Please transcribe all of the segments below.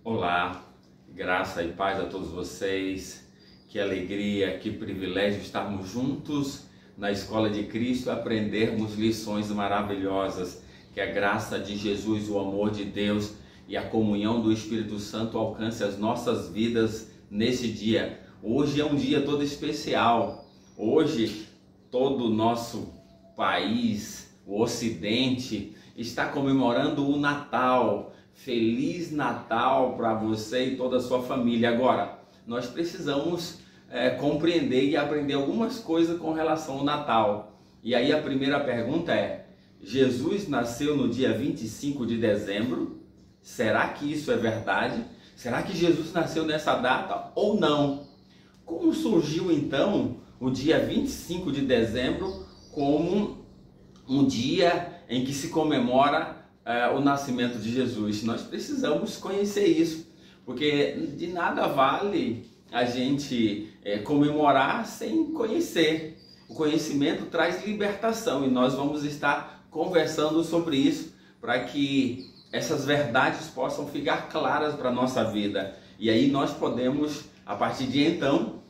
Olá, graça e paz a todos vocês. Que alegria, que privilégio estarmos juntos na Escola de Cristo, aprendermos lições maravilhosas. Que a graça de Jesus, o amor de Deus e a comunhão do Espírito Santo alcance as nossas vidas nesse dia. Hoje é um dia todo especial. Hoje todo o nosso país, o Ocidente, está comemorando o Natal. Feliz Natal para você e toda a sua família. Agora, nós precisamos compreender e aprender algumas coisas com relação ao Natal. E aí a primeira pergunta é: Jesus nasceu no dia 25 de dezembro? Será que isso é verdade? Será que Jesus nasceu nessa data ou não? Como surgiu então o dia 25 de dezembro como um dia em que se comemora o nascimento de Jesus? Nós precisamos conhecer isso, porque de nada vale a gente comemorar sem conhecer. O conhecimento traz libertação e nós vamos estar conversando sobre isso para que essas verdades possam ficar claras para a nossa vida. E aí nós podemos, a partir de então,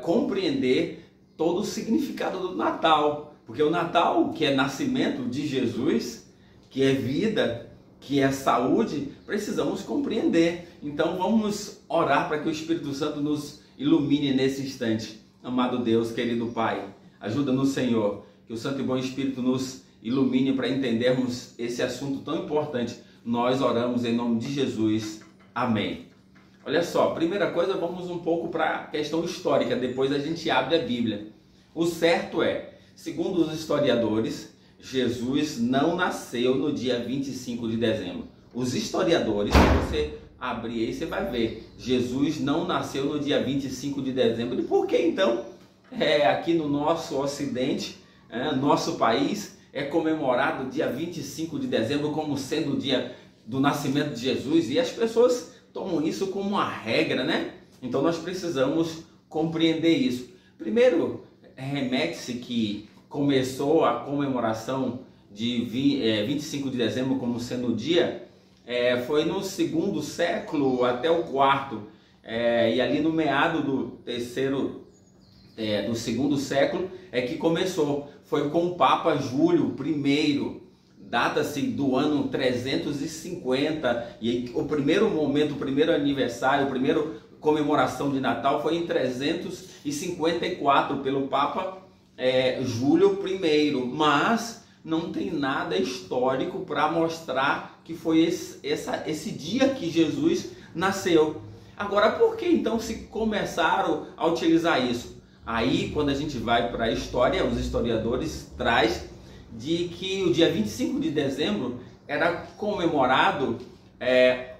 compreender todo o significado do Natal. Porque o Natal, que é nascimento de Jesus, que é vida, que é saúde, precisamos compreender. Então vamos orar para que o Espírito Santo nos ilumine nesse instante. Amado Deus, querido Pai, ajuda-nos, Senhor, que o Santo e Bom Espírito nos ilumine para entendermos esse assunto tão importante. Nós oramos em nome de Jesus. Amém. Olha só, primeira coisa, vamos um pouco para a questão histórica, depois a gente abre a Bíblia. O certo é, segundo os historiadores, Jesus não nasceu no dia 25 de dezembro. Os historiadores, se você abrir aí, você vai ver, Jesus não nasceu no dia 25 de dezembro. E por que então, aqui no nosso Ocidente, nosso país, é comemorado dia 25 de dezembro como sendo o dia do nascimento de Jesus? E as pessoas tomam isso como uma regra, né? Então nós precisamos compreender isso. Primeiro, remete-se que começou a comemoração de 25 de dezembro como sendo o dia, foi no segundo século até o quarto, e ali no meado do segundo século é que começou. Foi com o Papa Júlio I, data-se do ano 350, e o primeiro momento, o primeiro aniversário, a primeira comemoração de Natal foi em 354 pelo Papa Júlio I, mas não tem nada histórico para mostrar que foi esse dia que Jesus nasceu. Agora, por que então se começaram a utilizar isso? Aí, quando a gente vai para a história, os historiadores trazem de que o dia 25 de dezembro era comemorado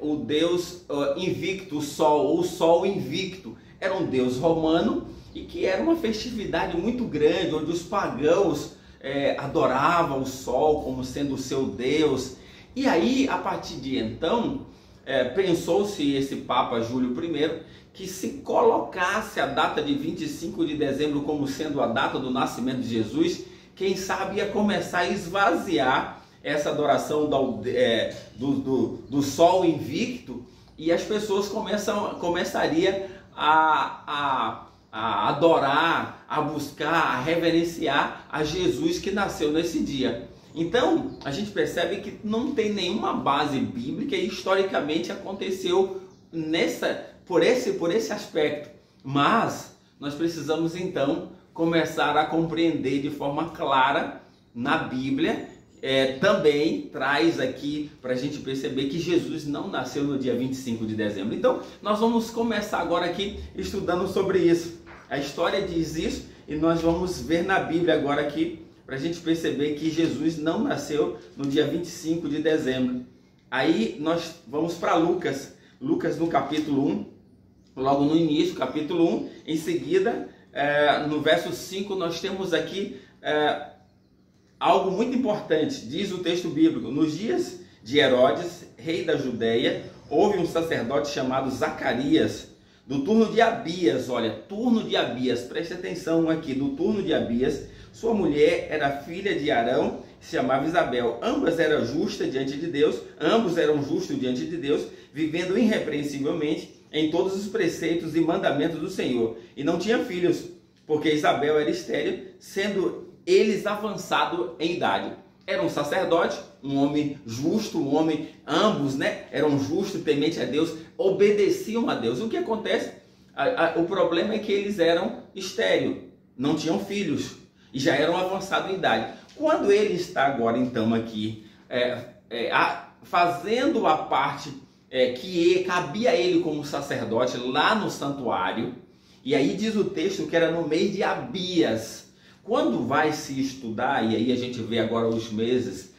o Deus invicto, o Sol invicto. Era um Deus romano e que era uma festividade muito grande, onde os pagãos adoravam o Sol como sendo o seu Deus. E aí, a partir de então, pensou-se, esse Papa Júlio I, que se colocasse a data de 25 de dezembro como sendo a data do nascimento de Jesus, quem sabe ia começar a esvaziar essa adoração do Sol invicto, e as pessoas começariam a adorar, a buscar, a reverenciar a Jesus que nasceu nesse dia. Então, a gente percebe que não tem nenhuma base bíblica e historicamente aconteceu por esse aspecto. Mas nós precisamos então começar a compreender de forma clara na Bíblia. Também traz aqui para a gente perceber que Jesus não nasceu no dia 25 de dezembro. Então, nós vamos começar agora aqui estudando sobre isso. A história diz isso e nós vamos ver na Bíblia agora aqui para a gente perceber que Jesus não nasceu no dia 25 de dezembro. Aí nós vamos para Lucas no capítulo 1, logo no início, capítulo 1, em seguida, no verso 5, nós temos aqui algo muito importante. Diz o texto bíblico: nos dias de Herodes, rei da Judeia, houve um sacerdote chamado Zacarias, do turno de Abias. Olha, turno de Abias, preste atenção aqui, do turno de Abias. Sua mulher era filha de Arão se chamava Isabel. Ambos eram justos diante de Deus, vivendo irrepreensivelmente em todos os preceitos e mandamentos do Senhor. E não tinha filhos, porque Isabel era estéril, sendo eles avançados em idade. Era um sacerdote, um homem justo, ambos, né, eram justos, tementes a Deus, obedeciam a Deus. O que acontece? O problema é que eles eram estéreis, não tinham filhos e já eram avançados em idade. Quando ele está agora então aqui fazendo a parte que cabia a ele como sacerdote lá no santuário, e aí diz o texto que era no mês de Abias. Quando vai se estudar, e aí a gente vê agora os meses,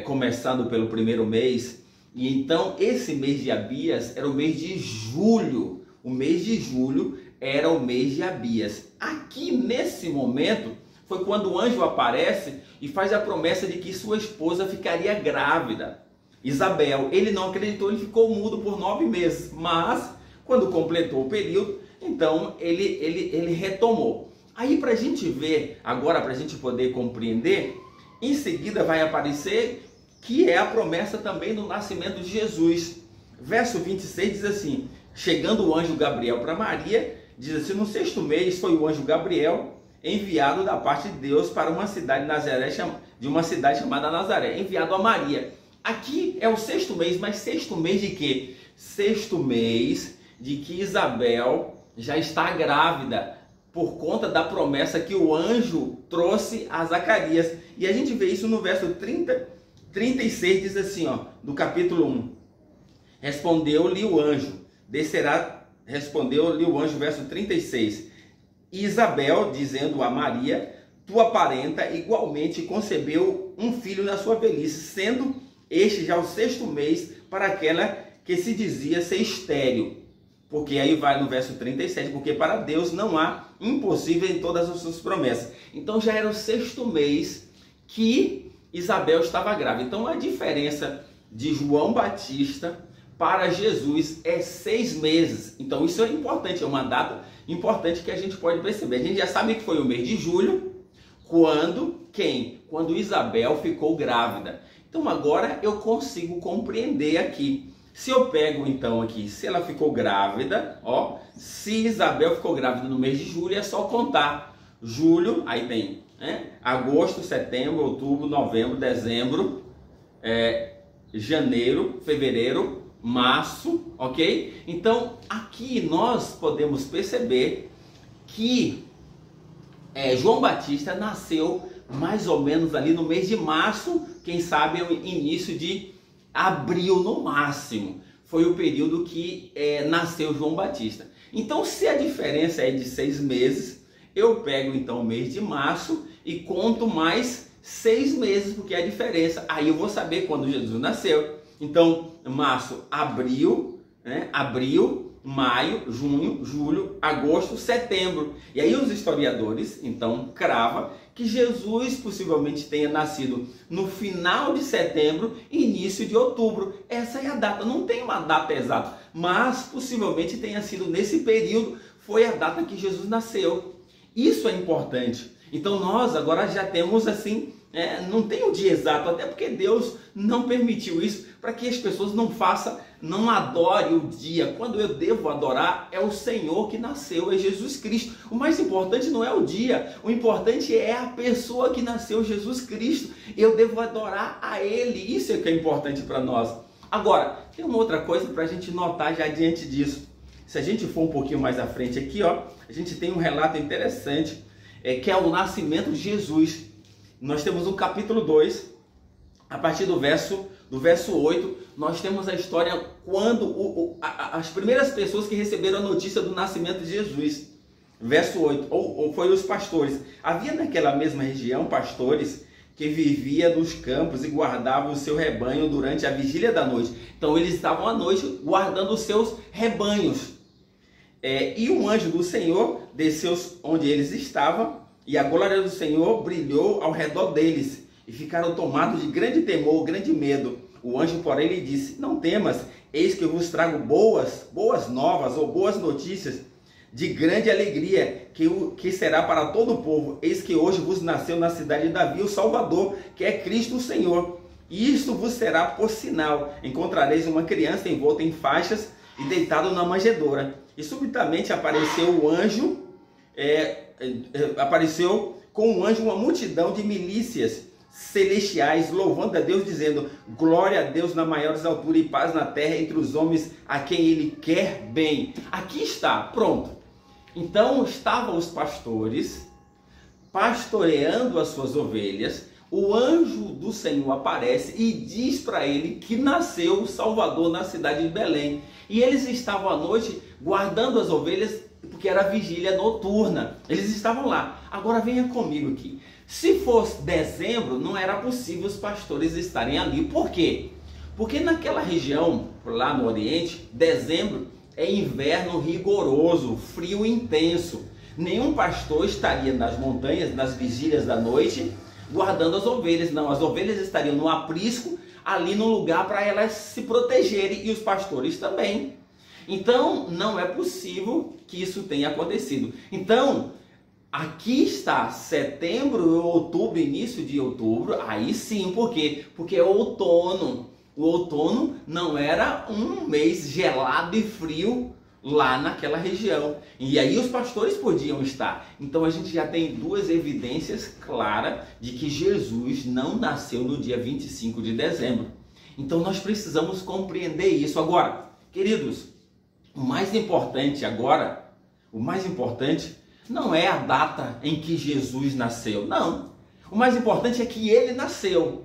começando pelo primeiro mês, e então esse mês de Abias era o mês de julho. O mês de julho era o mês de Abias. Aqui nesse momento foi quando o anjo aparece e faz a promessa de que sua esposa ficaria grávida, Isabel. Ele não acreditou, ele ficou mudo por 9 meses, mas quando completou o período, então ele retomou. Aí para a gente ver, agora para a gente poder compreender, em seguida vai aparecer que é a promessa também do nascimento de Jesus. Verso 26 diz assim: chegando o anjo Gabriel para Maria, diz assim, no 6º mês foi o anjo Gabriel enviado da parte de Deus para uma cidade de Nazaré, chamada Nazaré, enviado a Maria. Aqui é o 6º mês, mas 6º mês de quê? 6º mês de que Isabel já está grávida, por conta da promessa que o anjo trouxe a Zacarias. E a gente vê isso no verso 36, diz assim, ó, do capítulo 1. Respondeu-lhe o anjo, verso 36. Isabel, dizendo a Maria, tua parenta, igualmente concebeu um filho na sua velhice, sendo este já o 6º mês para aquela que se dizia ser estéril. Porque aí vai no verso 37, porque para Deus não há impossível em todas as suas promessas. Então já era o 6º mês que Isabel estava grávida. Então a diferença de João Batista para Jesus é 6 meses. Então isso é importante, é uma data importante que a gente pode perceber. A gente já sabe que foi o mês de julho, quando Isabel ficou grávida. Então agora eu consigo compreender aqui. Se eu pego então aqui, se ela ficou grávida, ó, se Isabel ficou grávida no mês de julho, é só contar. Julho, aí tem, né, agosto, setembro, outubro, novembro, dezembro, janeiro, fevereiro, março, ok? Então aqui nós podemos perceber que João Batista nasceu mais ou menos ali no mês de março, quem sabe o início de abril no máximo, foi o período que nasceu João Batista. Então se a diferença é de 6 meses, eu pego então o mês de março e conto mais 6 meses, porque é a diferença. Aí eu vou saber quando Jesus nasceu. Então março, abril, né? Abril, maio, junho, julho, agosto, setembro. E aí os historiadores então cravam que Jesus possivelmente tenha nascido no final de setembro e início de outubro. Essa é a data, não tem uma data exata, mas possivelmente tenha sido nesse período, foi a data que Jesus nasceu. Isso é importante. Então nós agora já temos assim, não tem o dia exato, até porque Deus não permitiu isso, para que as pessoas não adorem o dia. Quando eu devo adorar, é o Senhor que nasceu, é Jesus Cristo. O mais importante não é o dia, o importante é a pessoa que nasceu, Jesus Cristo. Eu devo adorar a Ele, isso é que é importante para nós. Agora, tem uma outra coisa para a gente notar já diante disso. Se a gente for um pouquinho mais à frente aqui, ó, a gente tem um relato interessante, que é o nascimento de Jesus. Nós temos no capítulo 2, a partir do verso 8, nós temos a história quando as primeiras pessoas que receberam a notícia do nascimento de Jesus. Verso 8, ou foi os pastores. Havia naquela mesma região pastores que viviam nos campos e guardavam o seu rebanho durante a vigília da noite. Então eles estavam à noite guardando os seus rebanhos. E um anjo do Senhor desceu onde eles estavam, e a glória do Senhor brilhou ao redor deles, e ficaram tomados de grande temor, grande medo. O anjo, porém, lhe disse: não temas, eis que eu vos trago boas novas ou boas notícias de grande alegria, que será para todo o povo. Eis que hoje vos nasceu na cidade de Davi o Salvador, que é Cristo o Senhor. E isto vos será por sinal: encontrareis uma criança envolta em faixas e deitado na manjedoura. E subitamente apareceu o anjo, apareceu com o anjo uma multidão de milícias celestiais, louvando a Deus, dizendo: glória a Deus na maiores alturas e paz na terra entre os homens a quem Ele quer bem. Aqui está, pronto. Então estavam os pastores pastoreando as suas ovelhas. O anjo do Senhor aparece e diz para ele que nasceu o Salvador na cidade de Belém. E eles estavam à noite guardando as ovelhas, porque era vigília noturna. Eles estavam lá. Agora venha comigo aqui. Se fosse dezembro, não era possível os pastores estarem ali. Por quê? Porque naquela região, lá no Oriente, dezembro é inverno rigoroso, frio intenso. Nenhum pastor estaria nas montanhas, nas vigílias da noite, guardando as ovelhas. Não, as ovelhas estariam no aprisco, ali no lugar para elas se protegerem, e os pastores também. Então, não é possível que isso tenha acontecido. Então, aqui está setembro, outubro, início de outubro, aí sim, por quê? Porque é outono. O outono não era um mês gelado e frio lá naquela região. E aí os pastores podiam estar. Então a gente já tem duas evidências claras de que Jesus não nasceu no dia 25 de dezembro. Então nós precisamos compreender isso. Agora, queridos, o mais importante não é a data em que Jesus nasceu, não. O mais importante é que ele nasceu.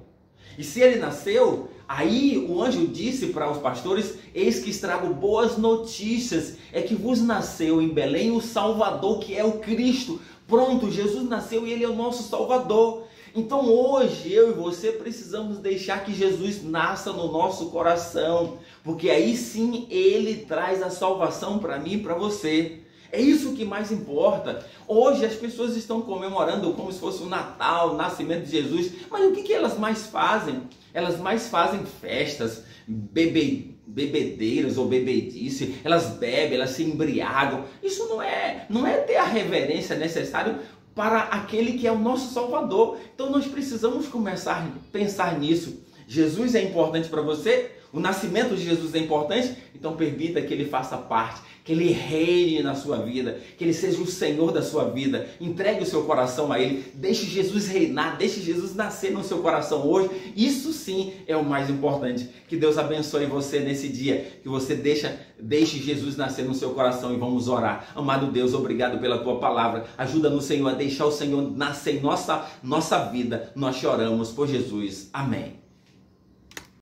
E se ele nasceu, aí o anjo disse para os pastores: eis que trago boas notícias, é que vos nasceu em Belém o Salvador, que é o Cristo. Pronto, Jesus nasceu e ele é o nosso Salvador. Então hoje eu e você precisamos deixar que Jesus nasça no nosso coração, porque aí sim ele traz a salvação para mim e para você. É isso que mais importa. Hoje as pessoas estão comemorando como se fosse o Natal, o nascimento de Jesus. Mas o que elas mais fazem? Elas mais fazem festas, bebedeiras ou bebedice. Elas bebem, elas se embriagam. Isso não é ter a reverência necessária para aquele que é o nosso Salvador. Então nós precisamos começar a pensar nisso. Jesus é importante para você? O nascimento de Jesus é importante? Então permita que ele faça parte, que ele reine na sua vida, que ele seja o Senhor da sua vida. Entregue o seu coração a ele, deixe Jesus reinar, deixe Jesus nascer no seu coração hoje. Isso sim é o mais importante. Que Deus abençoe você nesse dia, que você deixe Jesus nascer no seu coração, e vamos orar. Amado Deus, obrigado pela tua palavra. Ajuda-nos, Senhor, a deixar o Senhor nascer em nossa vida. Nós choramos por Jesus. Amém.